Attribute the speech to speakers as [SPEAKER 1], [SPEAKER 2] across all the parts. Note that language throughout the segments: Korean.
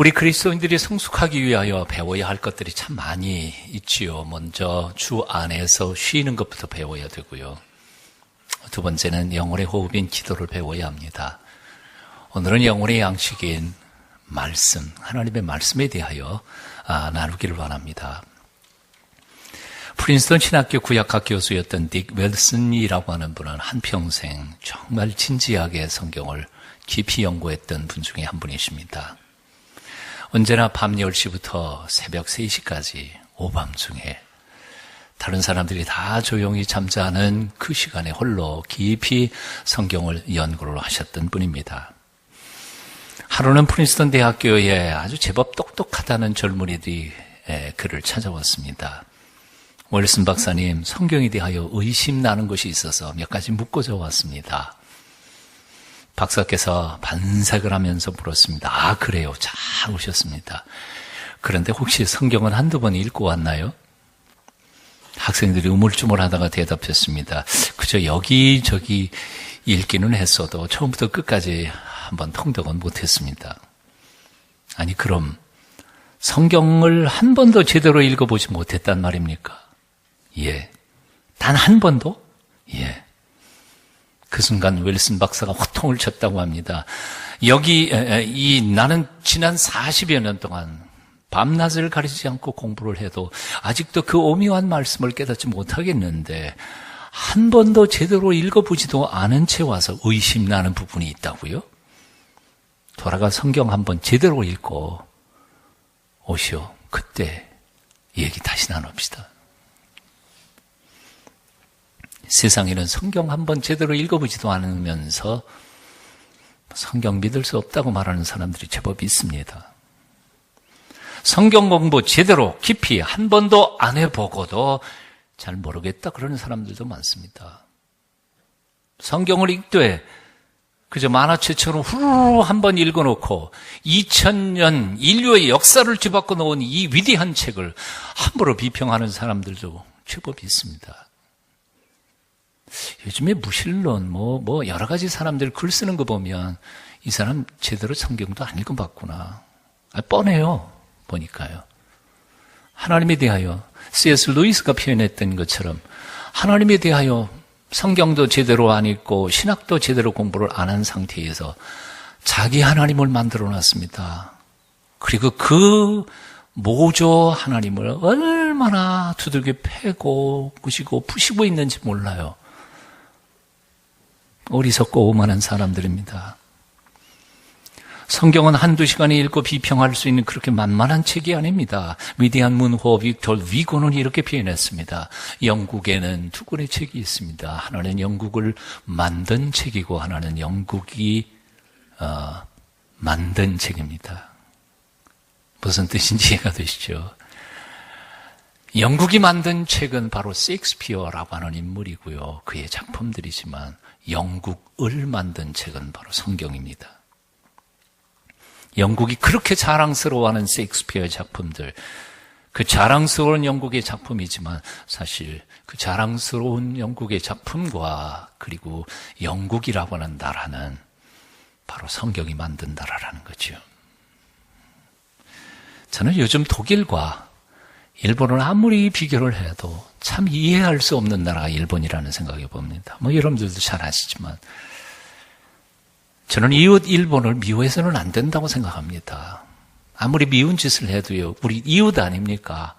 [SPEAKER 1] 우리 그리스도인들이 성숙하기 위하여 배워야 할 것들이 참 많이 있지요. 먼저 주 안에서 쉬는 것부터 배워야 되고요. 두 번째는 영혼의 호흡인 기도를 배워야 합니다. 오늘은 영혼의 양식인 말씀, 하나님의 말씀에 대하여 나누기를 원합니다. 프린스턴 신학교 구약학 교수였던 딕 웰슨이라고 하는 분은 한평생 정말 진지하게 성경을 깊이 연구했던 분 중에 한 분이십니다. 언제나 밤 10시부터 새벽 3시까지 오밤중에 다른 사람들이 다 조용히 잠자는 그 시간에 홀로 깊이 성경을 연구를 하셨던 분입니다. 하루는 프린스턴 대학교에 아주 제법 똑똑하다는 젊은이들이 그를 찾아왔습니다. 웰슨 박사님, 성경에 대하여 의심나는 것이 있어서 몇 가지 묻고자 왔습니다. 박사께서 반색을 하면서 물었습니다. 그래요. 잘 오셨습니다. 그런데 혹시 성경은 한두 번 읽고 왔나요? 학생들이 우물쭈물하다가 대답했습니다. 그저 여기저기 읽기는 했어도 처음부터 끝까지 한번 통독은 못했습니다. 아니, 그럼 성경을 한 번도 제대로 읽어보지 못했단 말입니까? 예. 단 한 번도? 예. 그 순간 웰슨 박사가 호통을 쳤다고 합니다. 나는 지난 40여 년 동안 밤낮을 가리지 않고 공부를 해도 아직도 그 오묘한 말씀을 깨닫지 못하겠는데 한 번도 제대로 읽어보지도 않은 채 와서 의심나는 부분이 있다고요? 돌아가 성경 한번 제대로 읽고 오시오. 그때 얘기 다시 나눕시다. 세상에는 성경 한번 제대로 읽어보지도 않으면서 성경 믿을 수 없다고 말하는 사람들이 제법 있습니다. 성경 공부 제대로 깊이 한 번도 안 해보고도 잘 모르겠다 그러는 사람들도 많습니다. 성경을 읽되 그저 만화책처럼 후루루 한번 읽어놓고 2000년 인류의 역사를 뒤바꿔 놓은 이 위대한 책을 함부로 비평하는 사람들도 제법 있습니다. 요즘에 무신론, 여러 가지 사람들 글 쓰는 거 보면 이 사람 제대로 성경도 안 읽어봤구나. 뻔해요. 보니까요. 하나님에 대하여 C.S. 루이스가 표현했던 것처럼 하나님에 대하여 성경도 제대로 안 읽고 신학도 제대로 공부를 안 한 상태에서 자기 하나님을 만들어 놨습니다. 그리고 그 모조 하나님을 얼마나 두들겨 패고 부시고 푸시고 있는지 몰라요. 어리석고 오만한 사람들입니다. 성경은 한두 시간에 읽고 비평할 수 있는 그렇게 만만한 책이 아닙니다. 위대한 문호 빅tor 위고는 이렇게 표현했습니다. 영국에는 두 권의 책이 있습니다. 하나는 영국을 만든 책이고 하나는 영국이 만든 책입니다. 무슨 뜻인지 이해가 되시죠? 영국이 만든 책은 바로 셰익스피어라고 하는 인물이고요. 그의 작품들이지만 영국을 만든 책은 바로 성경입니다. 영국이 그렇게 자랑스러워하는 셰익스피어의 작품들, 그 자랑스러운 영국의 작품이지만 사실 그 자랑스러운 영국의 작품과 그리고 영국이라고 하는 나라는 바로 성경이 만든 나라라는 거죠. 저는 요즘 독일과 일본을 아무리 비교를 해도 참 이해할 수 없는 나라가 일본이라는 생각이 봅니다. 여러분들도 잘 아시지만 저는 이웃 일본을 미워해서는 안 된다고 생각합니다. 아무리 미운 짓을 해도요, 우리 이웃 아닙니까?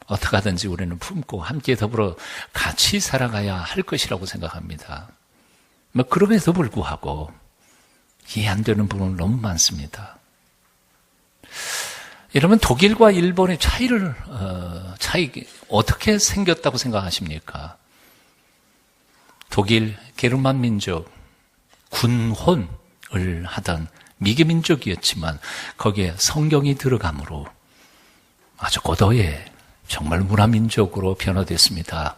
[SPEAKER 1] 어떻게 하든지 우리는 품고 함께 더불어 같이 살아가야 할 것이라고 생각합니다. 그럼에도 불구하고 이해 안 되는 부분은 너무 많습니다. 여러분, 독일과 일본의 차이 어떻게 생겼다고 생각하십니까? 독일 게르만 민족 군혼을 하던 미개 민족이었지만 거기에 성경이 들어감으로 아주 고도의 정말 문화민족으로 변화됐습니다.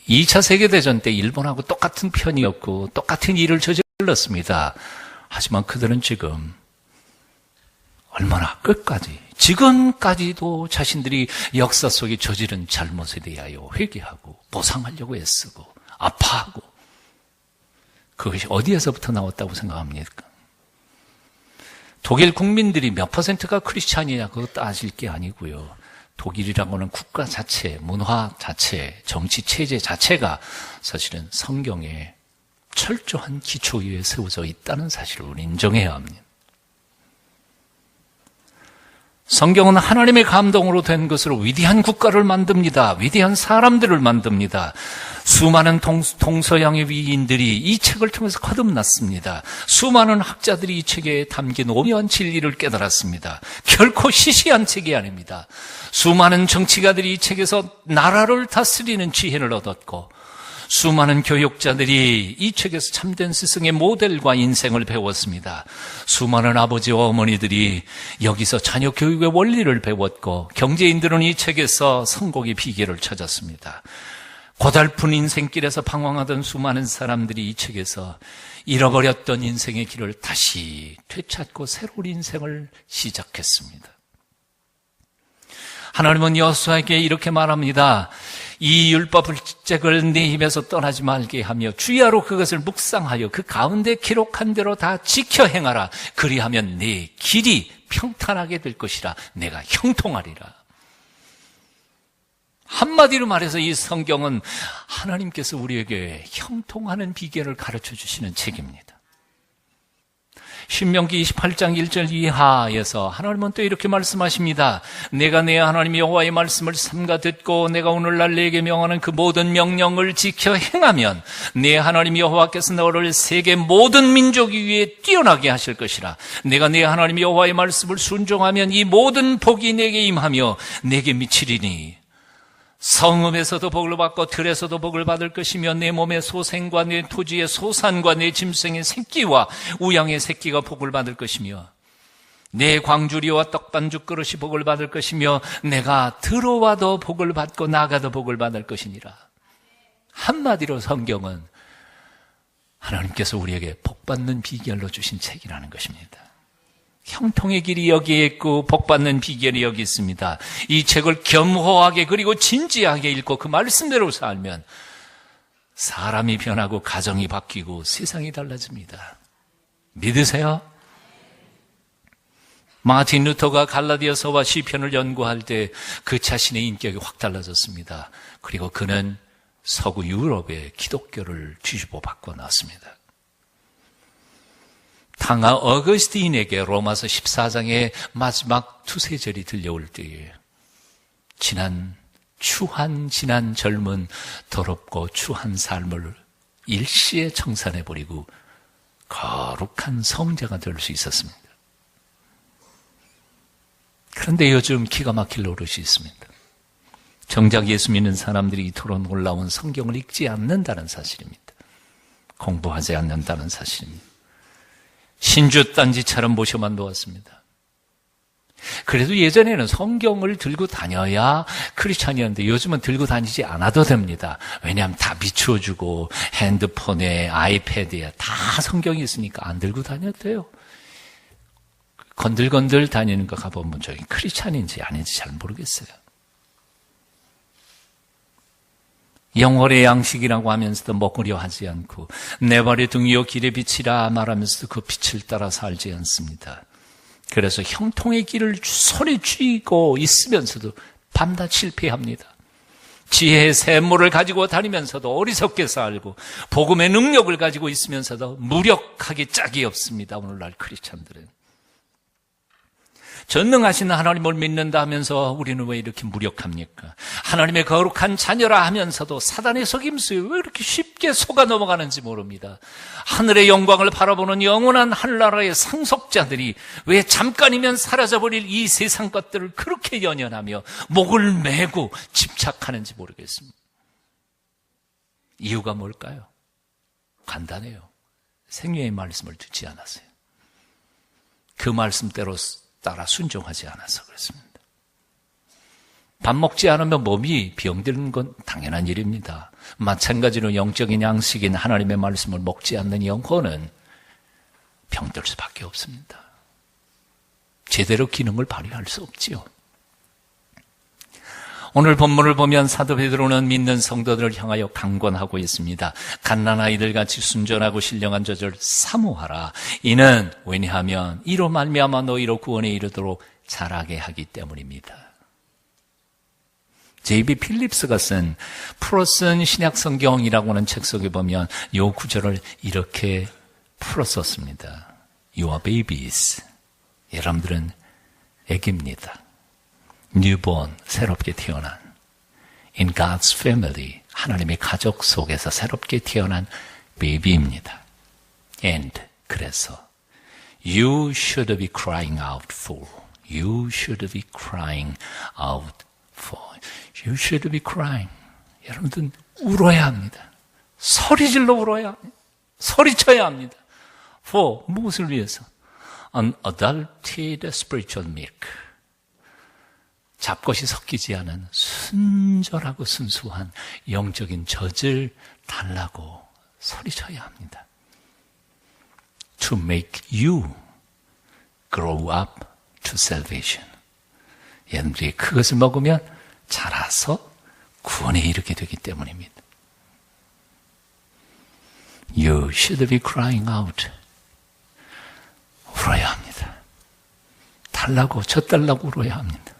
[SPEAKER 1] 2차 세계대전 때 일본하고 똑같은 편이었고 똑같은 일을 저질렀습니다. 하지만 그들은 지금 얼마나 끝까지 지금까지도 자신들이 역사 속에 저지른 잘못에 대하여 회개하고 보상하려고 애쓰고 아파하고 그것이 어디에서부터 나왔다고 생각합니까? 독일 국민들이 몇 퍼센트가 크리스찬이냐 그거 따질 게 아니고요. 독일이라고는 국가 자체, 문화 자체, 정치 체제 자체가 사실은 성경에 철저한 기초 위에 세워져 있다는 사실을 우리 인정해야 합니다. 성경은 하나님의 감동으로 된 것으로 위대한 국가를 만듭니다. 위대한 사람들을 만듭니다. 수많은 동서양의 위인들이 이 책을 통해서 거듭났습니다. 수많은 학자들이 이 책에 담긴 오묘한 진리를 깨달았습니다. 결코 시시한 책이 아닙니다. 수많은 정치가들이 이 책에서 나라를 다스리는 지혜를 얻었고, 수많은 교육자들이 이 책에서 참된 스승의 모델과 인생을 배웠습니다. 수많은 아버지와 어머니들이 여기서 자녀 교육의 원리를 배웠고, 경제인들은 이 책에서 성공의 비결을 찾았습니다. 고달픈 인생길에서 방황하던 수많은 사람들이 이 책에서 잃어버렸던 인생의 길을 다시 되찾고 새로운 인생을 시작했습니다. 하나님은 여호수아에게 이렇게 말합니다. 이 율법책을 네 입에서 떠나지 말게 하며 주야로 그것을 묵상하여 그 가운데 기록한 대로 다 지켜 행하라. 그리하면 네 길이 평탄하게 될 것이라. 내가 형통하리라. 한마디로 말해서 이 성경은 하나님께서 우리에게 형통하는 비결을 가르쳐 주시는 책입니다. 신명기 28장 1절 이하에서 하나님은 또 이렇게 말씀하십니다. 내가 내 하나님 여호와의 말씀을 삼가 듣고 내가 오늘날 내게 명하는 그 모든 명령을 지켜 행하면 내 하나님 여호와께서 너를 세계 모든 민족 위에 뛰어나게 하실 것이라. 내가 내 하나님 여호와의 말씀을 순종하면 이 모든 복이 내게 임하며 내게 미치리니 성읍에서도 복을 받고 들에서도 복을 받을 것이며 내 몸의 소생과 내 토지의 소산과 내 짐승의 새끼와 우양의 새끼가 복을 받을 것이며 내 광주리와 떡반죽 그릇이 복을 받을 것이며 내가 들어와도 복을 받고 나가도 복을 받을 것이니라. 한마디로 성경은 하나님께서 우리에게 복받는 비결로 주신 책이라는 것입니다. 형통의 길이 여기에 있고 복받는 비결이 여기 있습니다. 이 책을 겸허하게 그리고 진지하게 읽고 그 말씀대로 살면 사람이 변하고 가정이 바뀌고 세상이 달라집니다. 믿으세요? 마틴 루터가 갈라디아서와 시편을 연구할 때 그 자신의 인격이 확 달라졌습니다. 그리고 그는 서구 유럽의 기독교를 뒤집어 바꿔놨습니다. 탕아 어거스틴에게 로마서 14장의 마지막 두세 절이 들려올 때에 지난 젊은 더럽고 추한 삶을 일시에 청산해버리고 거룩한 성자가 될 수 있었습니다. 그런데 요즘 기가 막힐 노릇이 있습니다. 정작 예수 믿는 사람들이 이토록 놀라운 성경을 읽지 않는다는 사실입니다. 공부하지 않는다는 사실입니다. 신주 딴지처럼 모셔만 놓았습니다. 그래도 예전에는 성경을 들고 다녀야 크리스찬이었는데 요즘은 들고 다니지 않아도 됩니다. 왜냐하면 다 비추어주고 핸드폰에 아이패드에 다 성경이 있으니까 안 들고 다녀도 돼요. 건들건들 다니는 거 가보면 저기 크리스찬인지 아닌지 잘 모르겠어요. 영월의 양식이라고 하면서도 먹으려 하지 않고 내 발의 등이요 길에 빛이라 말하면서도 그 빛을 따라 살지 않습니다. 그래서 형통의 길을 손에 쥐고 있으면서도 밤낮 실패합니다. 지혜의 샘물을 가지고 다니면서도 어리석게 살고 복음의 능력을 가지고 있으면서도 무력하게 짝이 없습니다. 오늘날 크리스찬들은. 전능하신 하나님을 믿는다 하면서 우리는 왜 이렇게 무력합니까? 하나님의 거룩한 자녀라 하면서도 사단의 속임수에 왜 이렇게 쉽게 속아 넘어가는지 모릅니다. 하늘의 영광을 바라보는 영원한 하늘나라의 상속자들이 왜 잠깐이면 사라져버릴 이 세상 것들을 그렇게 연연하며 목을 메고 집착하는지 모르겠습니다. 이유가 뭘까요? 간단해요. 생명의 말씀을 듣지 않았어요. 그 말씀대로 따라 순종하지 않아서 그렇습니다. 밥 먹지 않으면 몸이 병드는 건 당연한 일입니다. 마찬가지로 영적인 양식인 하나님의 말씀을 먹지 않는 영혼은 병들 수밖에 없습니다. 제대로 기능을 발휘할 수 없지요. 오늘 본문을 보면 사도 베드로는 믿는 성도들을 향하여 강권하고 있습니다. 갓난 아이들 같이 순전하고 신령한 저절 사모하라. 이는 왜냐하면 이로 말미암아 너희로 구원에 이르도록 자라게 하기 때문입니다. J.B. 필립스가 쓴 풀어쓴 신약성경이라고 하는 책 속에 보면 이 구절을 이렇게 풀었었습니다. You are babies. 여러분들은 애기입니다. Newborn, 새롭게 태어난. In God's family, 하나님의 가족 속에서 새롭게 태어난 베이비입니다. And, 그래서 You should be crying out for. You should be crying out for. You should be crying. 여러분들 울어야 합니다. 소리질러 울어야 합니다. 소리쳐야 합니다. For, 무엇을 위해서? Unadulterated spiritual milk. 잡것이 섞이지 않은 순절하고 순수한 영적인 젖을 달라고 소리쳐야 합니다. To make you grow up to salvation. 여러분들이 그것을 먹으면 자라서 구원에 이르게 되기 때문입니다. You should be crying out. 울어야 합니다. 달라고, 젖달라고 울어야 합니다.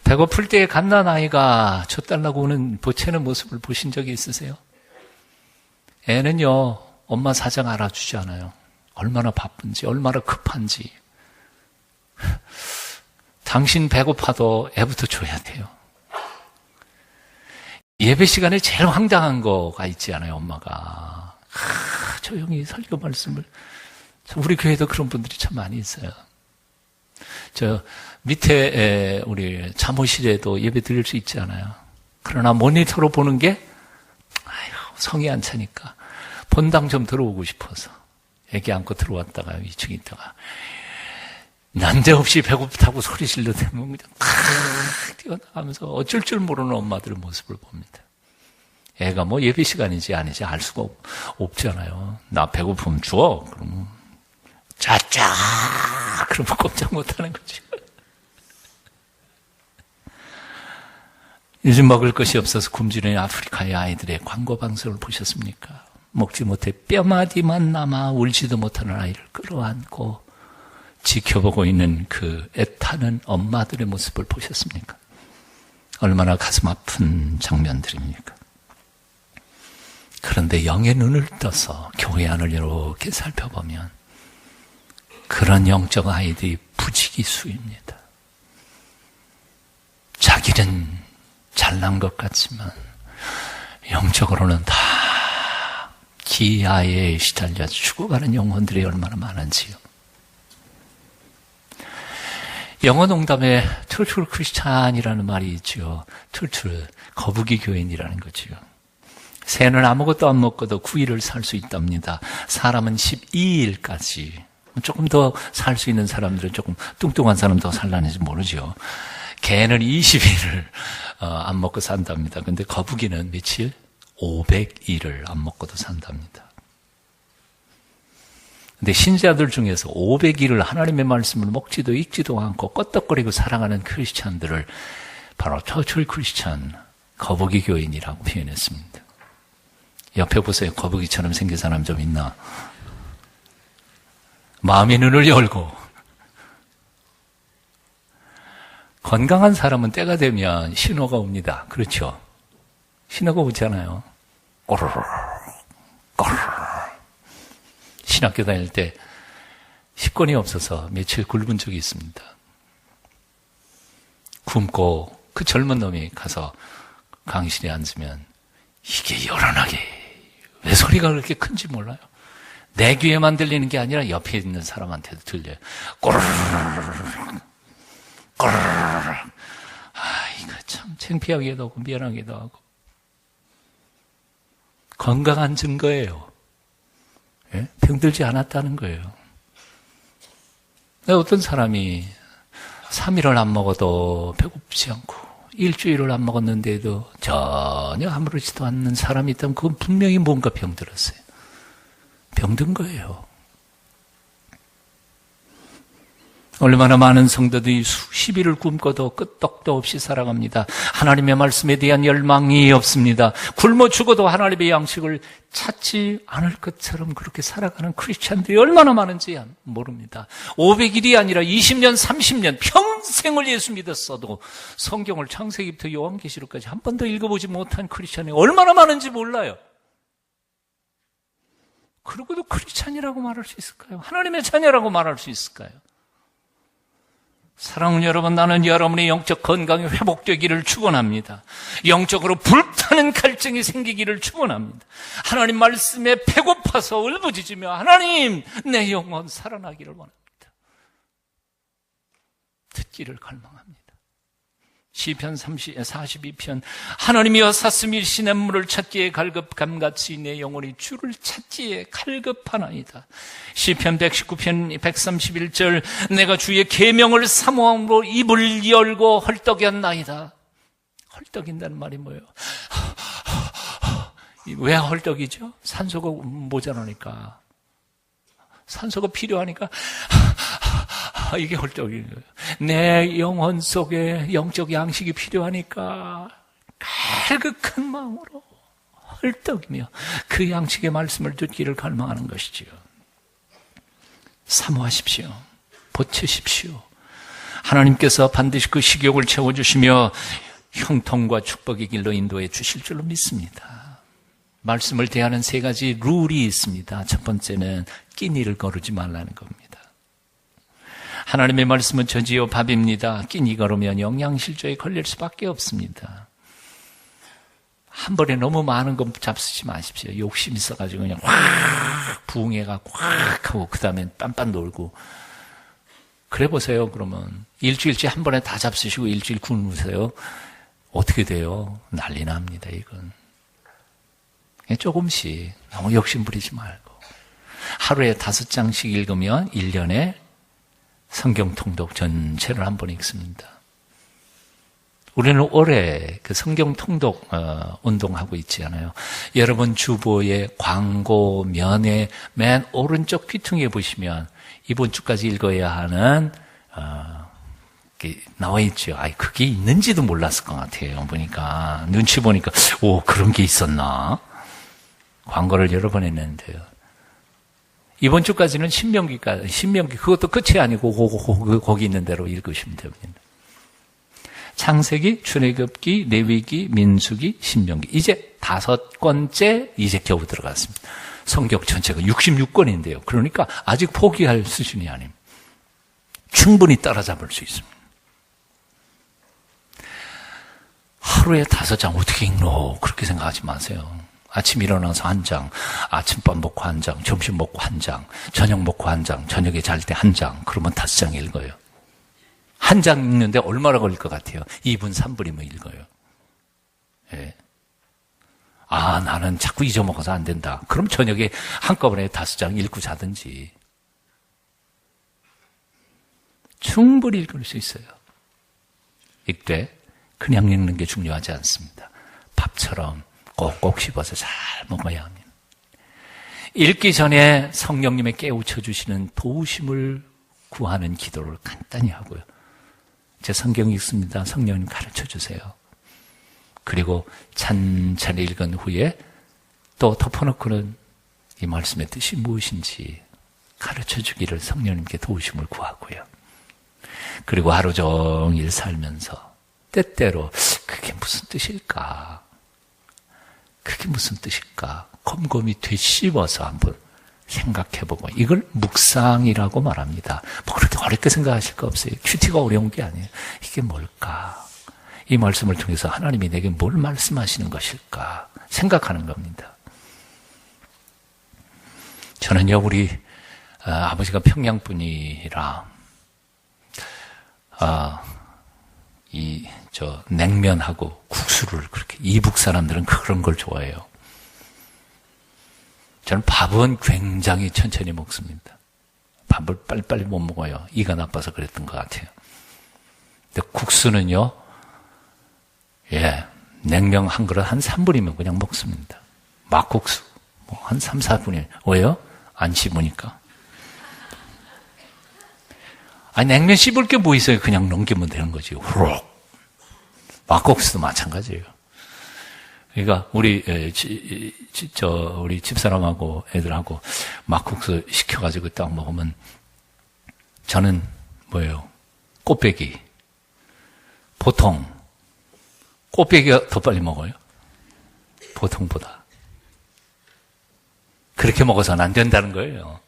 [SPEAKER 1] 배고플 때 갓난 아이가 젖달라고 우는 보채는 모습을 보신 적이 있으세요? 애는요, 엄마 사정 알아주지 않아요. 얼마나 바쁜지, 얼마나 급한지. 당신 배고파도 애부터 줘야 돼요. 예배 시간에 제일 황당한 거가 있지 않아요, 엄마가. 조용히 설교 말씀을. 우리 교회도 그런 분들이 참 많이 있어요. 저 밑에 우리 잠옷실에도 예배 드릴 수 있지 않아요. 그러나 모니터로 보는 게 성이 안 차니까 본당 좀 들어오고 싶어서 애기 안고 들어왔다가 2층에 있다가 난데없이 배고프다고 소리 질러 대면 그냥 뛰어나가면서 어쩔 줄 모르는 엄마들의 모습을 봅니다. 애가 뭐 예배 시간인지 아닌지 알 수가 없잖아요. 나 배고프면 줘. 그러면 짜짜 그러면 꼼짝 못하는 거죠. 요즘 먹을 것이 없어서 굶주린 아프리카의 아이들의 광고 방송을 보셨습니까? 먹지 못해 뼈마디만 남아 울지도 못하는 아이를 끌어안고 지켜보고 있는 그 애타는 엄마들의 모습을 보셨습니까? 얼마나 가슴 아픈 장면들입니까? 그런데 영의 눈을 떠서 교회 안을 이렇게 살펴보면 그런 영적 아이들이 부지기수입니다. 자기는 잘난 것 같지만 영적으로는 다 기아에 시달려 죽어가는 영혼들이 얼마나 많은지요. 영어 농담에 툴툴 크리스찬이라는 말이 있죠. 툴툴, 거북이 교인이라는 거지요. 새는 아무것도 안 먹고도 9일을 살 수 있답니다. 사람은 12일까지. 조금 더 살 수 있는 사람들은 조금 뚱뚱한 사람 더 살라는지 모르죠. 개는 20일을 안 먹고 산답니다. 근데 거북이는 며칠? 500일을 안 먹고도 산답니다. 근데 신자들 중에서 500일을 하나님의 말씀을 먹지도 읽지도 않고 껐덕거리고 살아가는 크리스찬들을 바로 터틀 크리스찬, 거북이 교인이라고 표현했습니다. 옆에 보세요. 거북이처럼 생긴 사람 좀 있나? 마음의 눈을 열고 건강한 사람은 때가 되면 신호가 옵니다. 그렇죠? 신호가 오잖아요. 꼬르르 꼬르르. 신학교 다닐 때 식권이 없어서 며칠 굶은 적이 있습니다. 굶고 그 젊은 놈이 가서 강의실에 앉으면 이게 요란하게 왜 소리가 그렇게 큰지 몰라요. 내 귀에만 들리는 게 아니라 옆에 있는 사람한테도 들려요. 꼬르르 꼬르르. 이거 참 창피하기도 하고 미안하기도 하고. 건강한 증거예요. 예? 병들지 않았다는 거예요. 어떤 사람이 3일을 안 먹어도 배고프지 않고 일주일을 안 먹었는데도 전혀 아무렇지도 않는 사람이 있다면 그건 분명히 뭔가 병들었어요. 병든 거예요. 얼마나 많은 성도들이 수십일을 꿈꿔도 끄떡도 없이 살아갑니다. 하나님의 말씀에 대한 열망이 없습니다. 굶어 죽어도 하나님의 양식을 찾지 않을 것처럼 그렇게 살아가는 크리스찬들이 얼마나 많은지 모릅니다. 500일이 아니라 20년, 30년 평생을 예수 믿었어도 성경을 창세기부터 요한계시록까지 한 번도 읽어보지 못한 크리스찬이 얼마나 많은지 몰라요. 그러고도 크리스찬이라고 말할 수 있을까요? 하나님의 자녀라고 말할 수 있을까요? 사랑하는 여러분, 나는 여러분의 영적 건강이 회복되기를 축원합니다. 영적으로 불타는 갈증이 생기기를 축원합니다. 하나님 말씀에 배고파서 울부짖으며 하나님, 내 영혼 살아나기를 원합니다. 듣기를 갈망합니다. 시편 42편 하나님이여 사슴이 시냇물을 찾기에 갈급함같이 내 영혼이 주를 찾기에 갈급하나이다. 시편 119편 131절 내가 주의 계명을 사모함으로 입을 열고 헐떡였나이다. 헐떡인다는 말이 뭐예요? 왜 헐떡이죠? 산소가 모자라니까, 산소가 필요하니까 이게 헐떡인 거예요. 내 영혼 속에 영적 양식이 필요하니까 갈급한 마음으로 헐떡이며 그 양식의 말씀을 듣기를 갈망하는 것이지요. 사모하십시오. 보채십시오. 하나님께서 반드시 그 식욕을 채워주시며 형통과 축복의 길로 인도해 주실 줄로 믿습니다. 말씀을 대하는 세 가지 룰이 있습니다. 첫 번째는 끼니를 거르지 말라는 겁니다. 하나님의 말씀은 저지요 밥입니다. 끼니 걸으면 영양실조에 걸릴 수밖에 없습니다. 한 번에 너무 많은 거 잡수지 마십시오. 욕심 있어가지고 그냥 확 부흥해가 확 하고 그 다음에 빤빤 놀고 그래 보세요. 그러면 일주일치 한 번에 다 잡수시고 일주일 굶으세요. 어떻게 돼요? 난리 납니다. 이건 그냥 조금씩 너무 욕심 부리지 말고 하루에 5장씩 읽으면 1년에 성경 통독 전체를 한 번 읽습니다. 우리는 올해 그 성경 통독 운동하고 있지 않아요? 여러분 주보의 광고면에 맨 오른쪽 귀퉁이에 보시면 이번 주까지 읽어야 하는 나와 있죠. 그게 있는지도 몰랐을 것 같아요. 보니까 눈치 보니까 오, 그런 게 있었나? 광고를 여러 번 했는데요. 이번 주까지는 신명기 그것도 끝이 아니고 거기 있는 대로 읽으시면 됩니다. 창세기, 출애굽기, 레위기, 민수기, 신명기 이제 5권째 이제 겨우 들어갔습니다. 성경 전체가 66권인데요. 그러니까 아직 포기할 수준이 아닙니다. 충분히 따라잡을 수 있습니다. 하루에 5장 어떻게 읽노? 그렇게 생각하지 마세요. 아침 일어나서 1장, 아침밥 먹고 1장, 점심 먹고 1장, 저녁 먹고 1장, 저녁에 잘 때 1장, 그러면 5장 읽어요. 1장 읽는데 얼마나 걸릴 것 같아요? 2분, 3분이면 읽어요. 예. 나는 자꾸 잊어먹어서 안 된다. 그럼 저녁에 한꺼번에 5장 읽고 자든지. 충분히 읽을 수 있어요. 읽되 그냥 읽는 게 중요하지 않습니다. 밥처럼 꼭꼭 씹어서 잘 먹어야 합니다. 읽기 전에 성령님의 깨우쳐 주시는 도우심을 구하는 기도를 간단히 하고요. 제 성경 읽습니다. 성령님 가르쳐 주세요. 그리고 찬찬히 읽은 후에 또 덮어놓고는 이 말씀의 뜻이 무엇인지 가르쳐 주기를 성령님께 도우심을 구하고요. 그리고 하루 종일 살면서 때때로 그게 무슨 뜻일까? 그게 무슨 뜻일까? 곰곰이 되씹어서 한번 생각해보고 이걸 묵상이라고 말합니다. 그렇게 어렵게 생각하실 거 없어요. 큐티가 어려운 게 아니에요. 이게 뭘까? 이 말씀을 통해서 하나님이 내게 뭘 말씀하시는 것일까? 생각하는 겁니다. 저는요, 우리 아버지가 평양분이라 냉면하고 국수를 그렇게 이북 사람들은 그런 걸 좋아해요. 저는 밥은 굉장히 천천히 먹습니다. 밥을 빨리빨리 못 먹어요. 이가 나빠서 그랬던 것 같아요. 근데 국수는요, 냉면 한 그릇 한 3분이면 그냥 먹습니다. 막국수 한 3, 4분이에요. 왜요? 안 씹으니까. 아니, 냉면 씹을 게 뭐 있어요? 그냥 넘기면 되는 거지. 후룩. 막국수도 마찬가지예요. 그러니까 우리 집사람하고 애들하고 막국수 시켜가지고 딱 먹으면 저는 뭐예요? 꽃배기. 보통 꽃배기가 더 빨리 먹어요. 보통보다. 그렇게 먹어서는 안 된다는 거예요.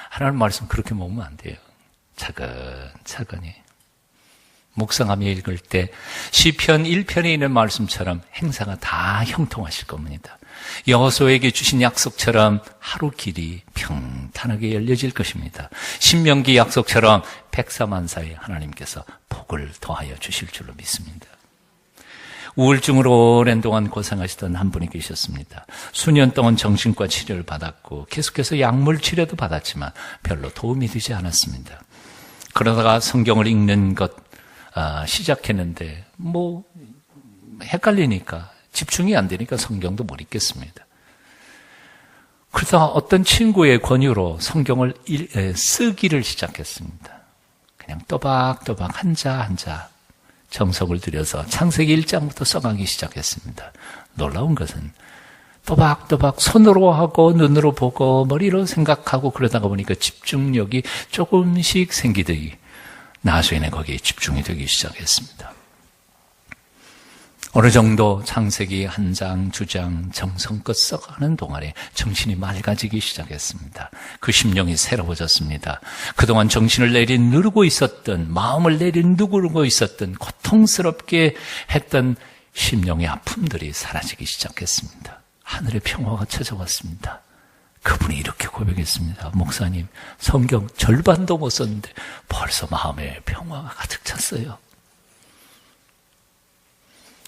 [SPEAKER 1] 하나님 말씀 그렇게 먹으면 안 돼요. 차근차근히. 묵상하며 읽을 때 시편 1편에 있는 말씀처럼 행사가 다 형통하실 겁니다. 여호수아에게 주신 약속처럼 하루 길이 평탄하게 열려질 것입니다. 신명기 약속처럼 백사만사에 하나님께서 복을 더하여 주실 줄로 믿습니다. 우울증으로 오랜 동안 고생하시던 한 분이 계셨습니다. 수년 동안 정신과 치료를 받았고 계속해서 약물 치료도 받았지만 별로 도움이 되지 않았습니다. 그러다가 성경을 읽는 것 시작했는데 헷갈리니까 집중이 안 되니까 성경도 못 읽겠습니다. 그러다가 어떤 친구의 권유로 성경을 쓰기를 시작했습니다. 그냥 또박또박 한자 정성을 들여서 창세기 1장부터 써가기 시작했습니다. 놀라운 것은 또박또박 손으로 하고 눈으로 보고 머리로 생각하고 그러다가 보니까 집중력이 조금씩 생기더니 나중에는 거기에 집중이 되기 시작했습니다. 어느 정도 창세기 1장, 2장 정성껏 써가는 동안에 정신이 맑아지기 시작했습니다. 그 심령이 새로워졌습니다. 그동안 정신을 내리누르고 있었던, 마음을 내리누르고 있었던 고통스럽게 했던 심령의 아픔들이 사라지기 시작했습니다. 하늘의 평화가 찾아왔습니다. 그분이 이렇게 고백했습니다. 목사님, 성경 절반도 못 썼는데 벌써 마음에 평화가 가득 찼어요.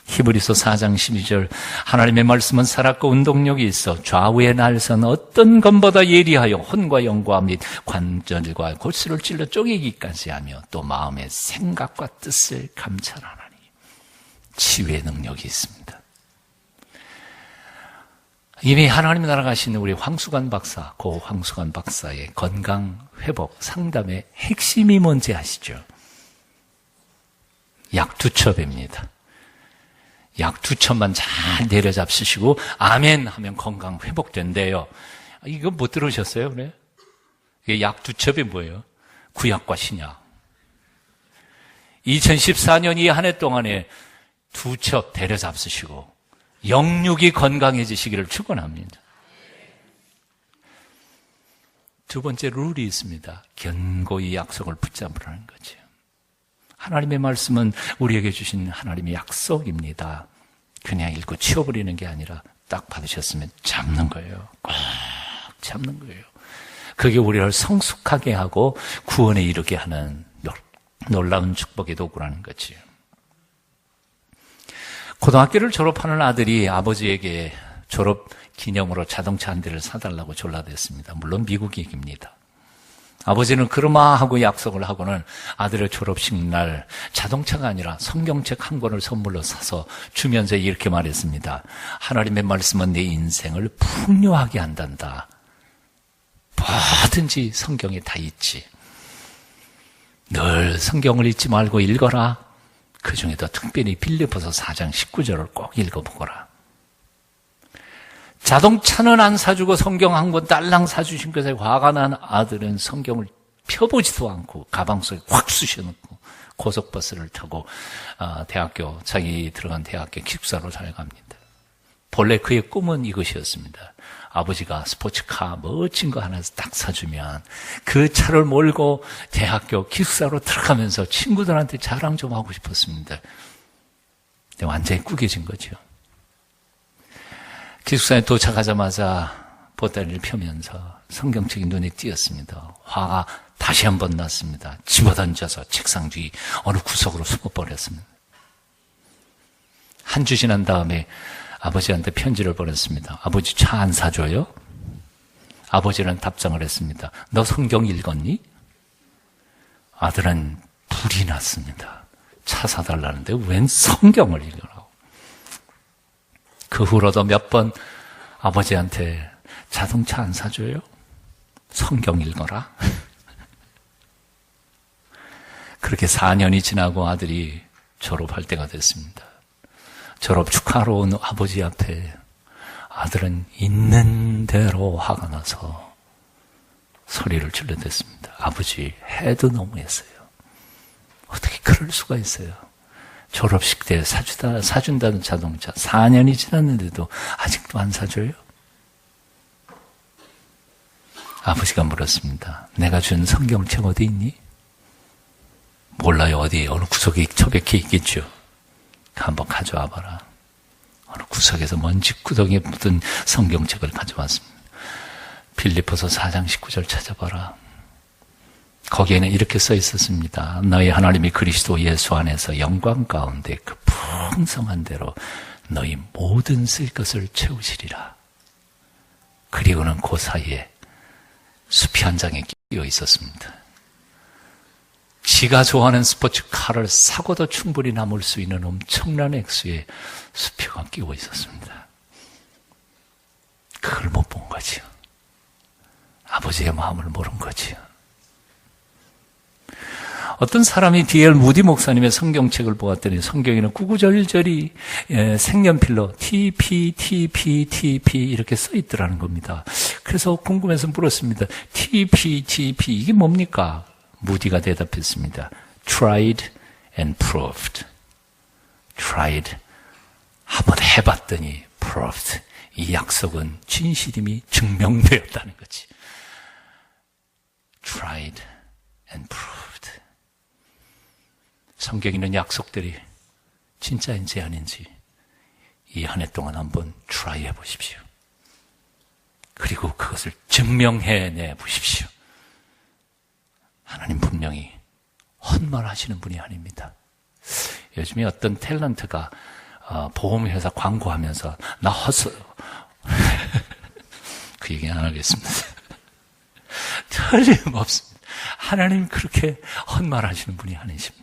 [SPEAKER 1] 히브리서 4장 12절 하나님의 말씀은 살았고 운동력이 있어 좌우의 날선 어떤 검보다 예리하여 혼과 영과 및 관절과 골수를 찔러 쪼개기까지 하며 또 마음의 생각과 뜻을 감찰하나니 치유의 능력이 있습니다. 이미 하나님 나라 가신 우리 황수관 박사, 고 황수관 박사의 건강 회복 상담의 핵심이 뭔지 아시죠? 약 2첩입니다. 약 2첩만 잘 내려잡수시고 아멘 하면 건강 회복된대요. 이거 못 들으셨어요? 그래? 약 2첩이 뭐예요? 구약과 신약. 2014년 이 한 해 동안에 2첩 내려잡수시고 영육이 건강해지시기를 축원합니다. 두 번째 룰이 있습니다. 견고히 약속을 붙잡으라는 거죠. 하나님의 말씀은 우리에게 주신 하나님의 약속입니다. 그냥 읽고 치워버리는 게 아니라 딱 받으셨으면 잡는 거예요. 꽉 잡는 거예요. 그게 우리를 성숙하게 하고 구원에 이르게 하는 놀라운 축복의 도구라는 거지요. 고등학교를 졸업하는 아들이 아버지에게 졸업 기념으로 자동차 한 대를 사달라고 졸라댔습니다. 물론 미국 얘기입니다. 아버지는 그러마하고 약속을 하고는 아들의 졸업식 날 자동차가 아니라 성경책 한 권을 선물로 사서 주면서 이렇게 말했습니다. 하나님의 말씀은 내 인생을 풍요하게 한단다. 뭐든지 성경에 다 있지. 늘 성경을 잊지 말고 읽어라. 그 중에도 특별히 빌립보서 4장 19절을 꼭 읽어보거라. 자동차는 안 사주고 성경 한 권 딸랑 사주신 것에 화가 난 아들은 성경을 펴보지도 않고 가방 속에 확 쑤셔넣고 고속버스를 타고 자기 들어간 대학교 기숙사로 달려갑니다. 본래 그의 꿈은 이것이었습니다. 아버지가 스포츠카 멋진 거 하나 딱 사주면 그 차를 몰고 대학교 기숙사로 들어가면서 친구들한테 자랑 좀 하고 싶었습니다. 근데 완전히 꾸겨진 거죠. 기숙사에 도착하자마자 보따리를 펴면서 성경책이 눈에 띄었습니다. 화가 다시 한번 났습니다. 집어던져서 책상 뒤 어느 구석으로 숨어버렸습니다. 한 주 지난 다음에 아버지한테 편지를 보냈습니다. 아버지 차 안 사줘요? 아버지는 답장을 했습니다. 너 성경 읽었니? 아들은 불이 났습니다. 차 사달라는데 웬 성경을 읽으라고. 그 후로도 몇 번 아버지한테 자동차 안 사줘요? 성경 읽어라. 그렇게 4년이 지나고 아들이 졸업할 때가 됐습니다. 졸업 축하하러 온 아버지 앞에 아들은 있는 대로 화가 나서 소리를 질러댔습니다. 아버지, 해도 너무했어요. 어떻게 그럴 수가 있어요? 졸업식 때 사준다는 자동차 4년이 지났는데도 아직도 안 사줘요? 아버지가 물었습니다. 내가 준 성경책 어디 있니? 몰라요. 어디 어느 구석에 처박혀 있겠죠. 한번 가져와 봐라. 어느 구석에서 먼지 구덩이에 묻은 성경책을 가져왔습니다. 빌립보서 4장 19절 찾아봐라. 거기에는 이렇게 써 있었습니다. 너희 하나님이 그리스도 예수 안에서 영광 가운데 그 풍성한 대로 너희 모든 쓸 것을 채우시리라. 그리고는 그 사이에 숲이 한 장에 끼어 있었습니다. 지가 좋아하는 스포츠카를 사고도 충분히 남을 수 있는 엄청난 액수의 수표가 끼고 있었습니다. 그걸 못 본 거지요. 아버지의 마음을 모른 거지요. 어떤 사람이 D.L. 무디 목사님의 성경책을 보았더니 성경에는 구구절절이 색연필로 TP, TP, TP 이렇게 써 있더라는 겁니다. 그래서 궁금해서 물었습니다. TP, TP 이게 뭡니까? 무디가 대답했습니다. Tried and proved. Tried. 한번 해봤더니 proved. 이 약속은 진실임이 증명되었다는 거지. Tried and proved. 성경에 있는 약속들이 진짜인지 아닌지 이 한 해 동안 한번 try 해보십시오. 그리고 그것을 증명해내 보십시오. 하나님 분명히 헛말하시는 분이 아닙니다. 요즘에 어떤 탤런트가 보험회사 광고하면서 나 헛소 그 얘기 안 하겠습니다. 틀림없습니다. 하나님 그렇게 헛말하시는 분이 아니십니다.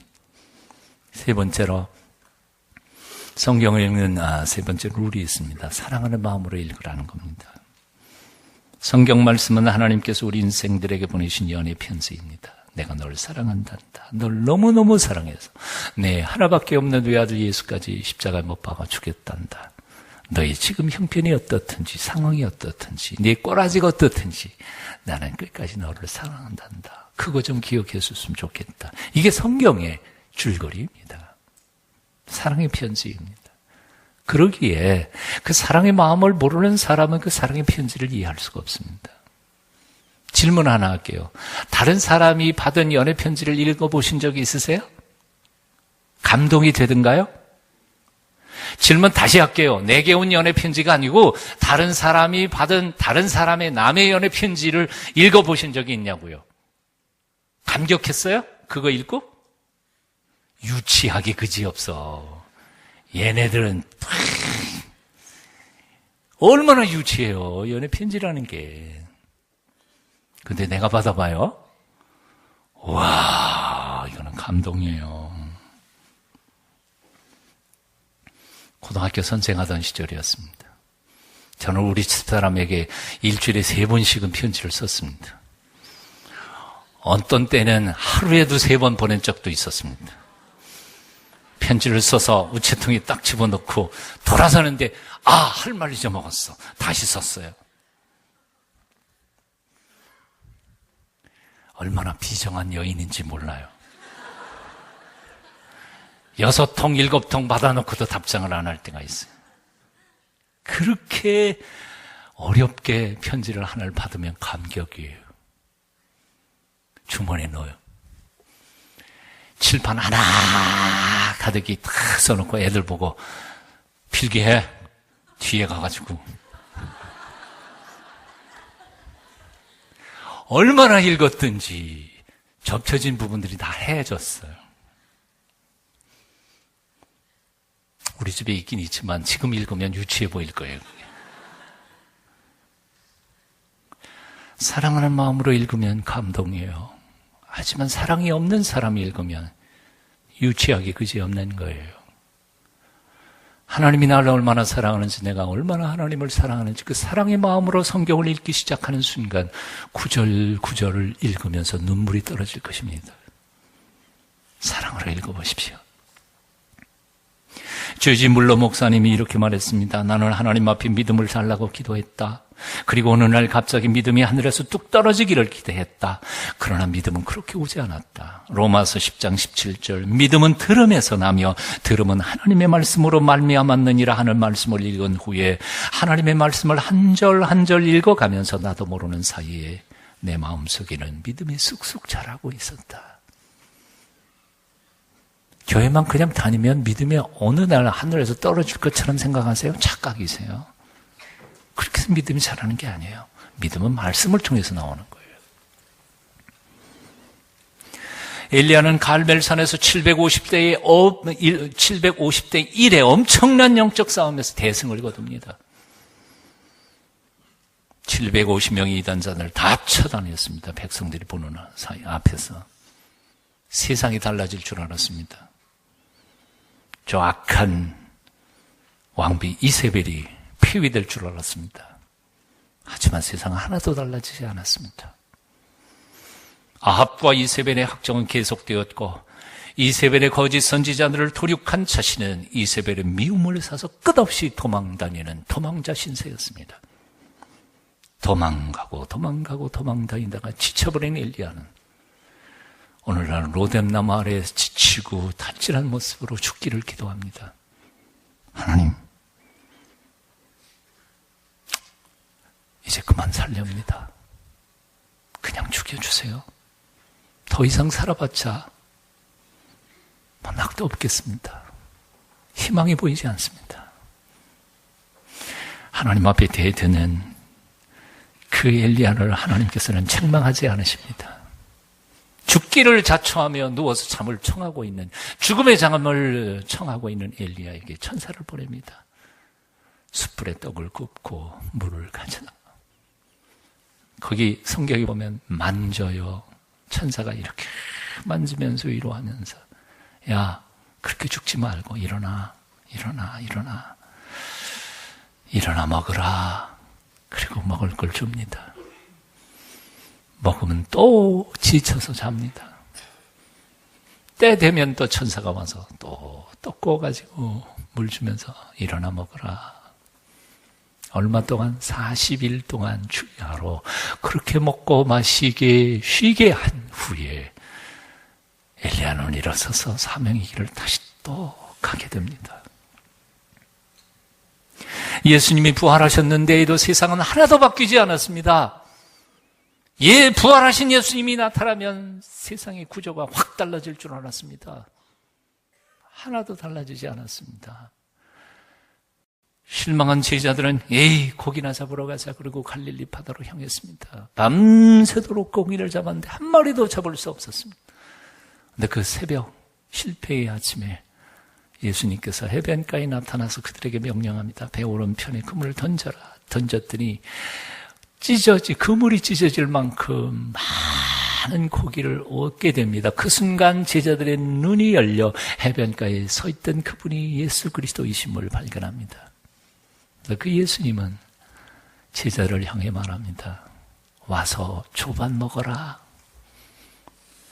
[SPEAKER 1] 세 번째로 성경을 읽는 세 번째 룰이 있습니다. 사랑하는 마음으로 읽으라는 겁니다. 성경 말씀은 하나님께서 우리 인생들에게 보내신 연애 편지입니다. 내가 널 사랑한단다. 널 너무너무 사랑해서 내 하나밖에 없는 외아들 예수까지 십자가에 못 박아 주겠단다. 너희 지금 형편이 어떻든지 상황이 어떻든지 네 꼬라지가 어떻든지 나는 끝까지 너를 사랑한단다. 그거 좀 기억했었으면 좋겠다. 이게 성경의 줄거리입니다. 사랑의 편지입니다. 그러기에 그 사랑의 마음을 모르는 사람은 그 사랑의 편지를 이해할 수가 없습니다. 질문 하나 할게요. 다른 사람이 받은 연애 편지를 읽어보신 적이 있으세요? 감동이 되던가요? 질문 다시 할게요. 내게 온 연애 편지가 아니고 다른 사람이 받은 다른 사람의 남의 연애 편지를 읽어보신 적이 있냐고요? 감격했어요? 그거 읽고? 유치하기 그지없어. 얘네들은 얼마나 유치해요. 연애 편지라는 게. 근데 내가 받아봐요. 와, 이거는 감동이에요. 고등학교 선생하던 시절이었습니다. 저는 우리 집사람에게 일주일에 3번씩은 편지를 썼습니다. 어떤 때는 하루에도 3번 보낸 적도 있었습니다. 편지를 써서 우체통에 딱 집어넣고 돌아서는데 할 말 잊어먹었어. 다시 썼어요. 얼마나 비정한 여인인지 몰라요. 6통, 7통 받아놓고도 답장을 안 할 때가 있어요. 그렇게 어렵게 편지를 하나를 받으면 감격이에요. 주머니에 넣어요. 칠판 하나 가득히 다 써놓고 애들 보고 필기해. 뒤에 가가지고 얼마나 읽었든지 접혀진 부분들이 다 헤어졌어요. 우리 집에 있긴 있지만 지금 읽으면 유치해 보일 거예요. 그게. 사랑하는 마음으로 읽으면 감동이에요. 하지만 사랑이 없는 사람이 읽으면 유치하기 그지없는 거예요. 하나님이 나를 얼마나 사랑하는지, 내가 얼마나 하나님을 사랑하는지 그 사랑의 마음으로 성경을 읽기 시작하는 순간 구절 구절을 읽으면서 눈물이 떨어질 것입니다. 사랑으로 읽어보십시오. 조지 물러 목사님이 이렇게 말했습니다. 나는 하나님 앞에 믿음을 달라고 기도했다. 그리고 어느 날 갑자기 믿음이 하늘에서 뚝 떨어지기를 기대했다. 그러나 믿음은 그렇게 오지 않았다. 로마서 10장 17절 믿음은 들음에서 나며 들음은 하나님의 말씀으로 말미암았느니라 하는 말씀을 읽은 후에 하나님의 말씀을 한 절 한 절 읽어가면서 나도 모르는 사이에 내 마음속에는 믿음이 쑥쑥 자라고 있었다. 교회만 그냥 다니면 믿음이 어느 날 하늘에서 떨어질 것처럼 생각하세요? 착각이세요. 그렇게 해서 믿음이 자라는 게 아니에요. 믿음은 말씀을 통해서 나오는 거예요. 엘리야는 갈멜산에서 750대 1의 엄청난 영적 싸움에서 대승을 거둡니다. 750명의 이단자들을 다 처단했습니다. 백성들이 보는 사이 앞에서. 세상이 달라질 줄 알았습니다. 저 악한 왕비 이세벨이 폐위될 줄 알았습니다. 하지만 세상은 하나도 달라지지 않았습니다. 아합과 이세벨의 학정은 계속되었고 이세벨의 거짓 선지자들을 도륙한 자신은 이세벨의 미움을 사서 끝없이 도망다니는 도망자 신세였습니다. 도망다니다가 지쳐버린 엘리야는 오늘날 로뎀나무 아래에 지치고 다칠한 모습으로 죽기를 기도합니다. 하나님, 이제 그만 살렵니다. 그냥 죽여주세요. 더 이상 살아봤자 낙도 없겠습니다. 희망이 보이지 않습니다. 하나님 앞에 대드는 그 엘리야를 하나님께서는 책망하지 않으십니다. 죽기를 자초하며 누워서 잠을 청하고 있는, 죽음의 잠을 청하고 있는 엘리야에게 천사를 보냅니다. 숯불에 떡을 굽고 물을 가져다. 거기 성경에 보면 만져요. 천사가 이렇게 만지면서 위로하면서, 야, 그렇게 죽지 말고 일어나 먹으라. 그리고 먹을 걸 줍니다. 먹으면 또 지쳐서 잡니다. 때 되면 또 천사가 와서 또 떡 구워가지고 물 주면서 일어나 먹으라. 얼마 동안? 40일 동안 주야로 그렇게 먹고 마시게 쉬게 한 후에 엘리야는 일어서서 사명의 길을 다시 또 가게 됩니다. 예수님이 부활하셨는데도 세상은 하나도 바뀌지 않았습니다. 부활하신 예수님이 나타나면 세상의 구조가 확 달라질 줄 알았습니다. 하나도 달라지지 않았습니다. 실망한 제자들은 고기나 잡으러 가자 그러고 갈릴리 바다로 향했습니다. 밤새도록 고기를 잡았는데 한 마리도 잡을 수 없었습니다. 근데 그 새벽 실패의 아침에 예수님께서 해변가에 나타나서 그들에게 명령합니다. 배 오른편에 그물을 던져라. 던졌더니 그물이 찢어질 만큼 많은 고기를 얻게 됩니다. 그 순간 제자들의 눈이 열려 해변가에 서 있던 그분이 예수 그리스도이심을 발견합니다. 그 예수님은 제자를 향해 말합니다. 와서 조반 먹어라.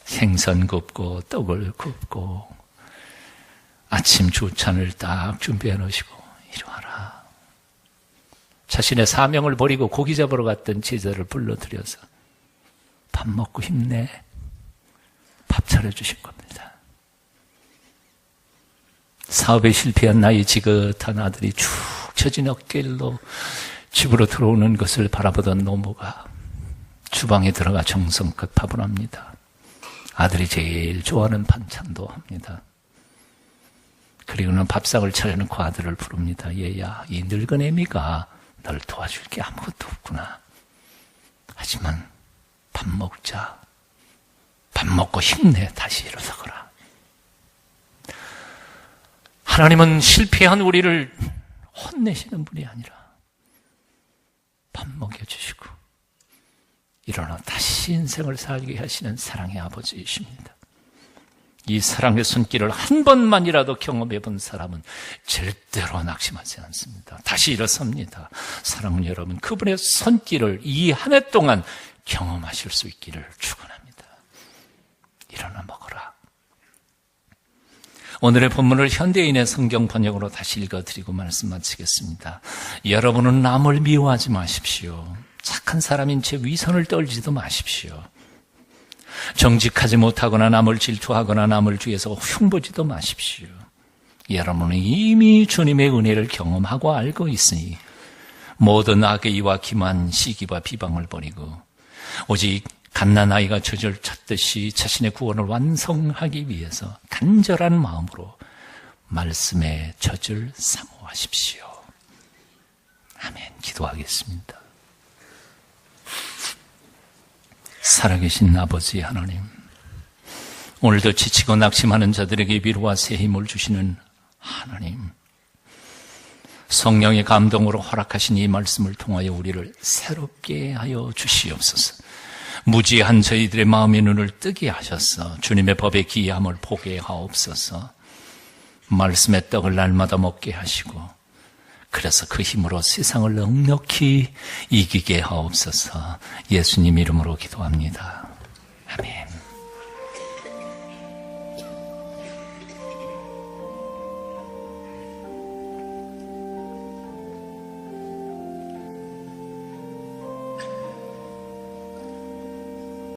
[SPEAKER 1] 생선 굽고 떡을 굽고 아침 주찬을 딱 준비해 놓으시고 이리 와라. 자신의 사명을 버리고 고기 잡으러 갔던 제자를 불러들여서 밥 먹고 힘내. 밥 차려주신 겁니다. 사업에 실패한 나이 지긋한 아들이 축 처진 어깨로 집으로 들어오는 것을 바라보던 노모가 주방에 들어가 정성껏 밥을 합니다. 아들이 제일 좋아하는 반찬도 합니다. 그리고는 밥상을 차려놓고 아들을 부릅니다. 얘야, 이 늙은 애미가 널 도와줄 게 아무것도 없구나. 하지만 밥 먹자. 밥 먹고 힘내. 다시 일어서거라. 하나님은 실패한 우리를 혼내시는 분이 아니라 밥 먹여주시고 일어나 다시 인생을 살게 하시는 사랑의 아버지이십니다. 이 사랑의 손길을 한 번만이라도 경험해 본 사람은 절대로 낙심하지 않습니다. 다시 일어섭니다. 사랑하는 여러분, 그분의 손길을 이 한 해 동안 경험하실 수 있기를 축원합니다. 일어나 먹어라. 오늘의 본문을 현대인의 성경 번역으로 다시 읽어드리고 말씀 마치겠습니다. 여러분은 남을 미워하지 마십시오. 착한 사람인 채 위선을 떨지도 마십시오. 정직하지 못하거나 남을 질투하거나 남을 뒤에서 흉보지도 마십시오. 여러분은 이미 주님의 은혜를 경험하고 알고 있으니 모든 악의와 기만, 시기와 비방을 버리고 오직 갓난아이가 젖을 찾듯이 자신의 구원을 완성하기 위해서 간절한 마음으로 말씀의 젖을 사모하십시오. 아멘. 기도하겠습니다. 살아계신 아버지 하나님, 오늘도 지치고 낙심하는 자들에게 위로와 새 힘을 주시는 하나님, 성령의 감동으로 허락하신 이 말씀을 통하여 우리를 새롭게 하여 주시옵소서. 무지한 저희들의 마음의 눈을 뜨게 하셔서 주님의 법의 기이함을 보게 하옵소서. 말씀의 떡을 날마다 먹게 하시고 그래서 그 힘으로 세상을 넉넉히 이기게 하옵소서. 예수님 이름으로 기도합니다. 아멘.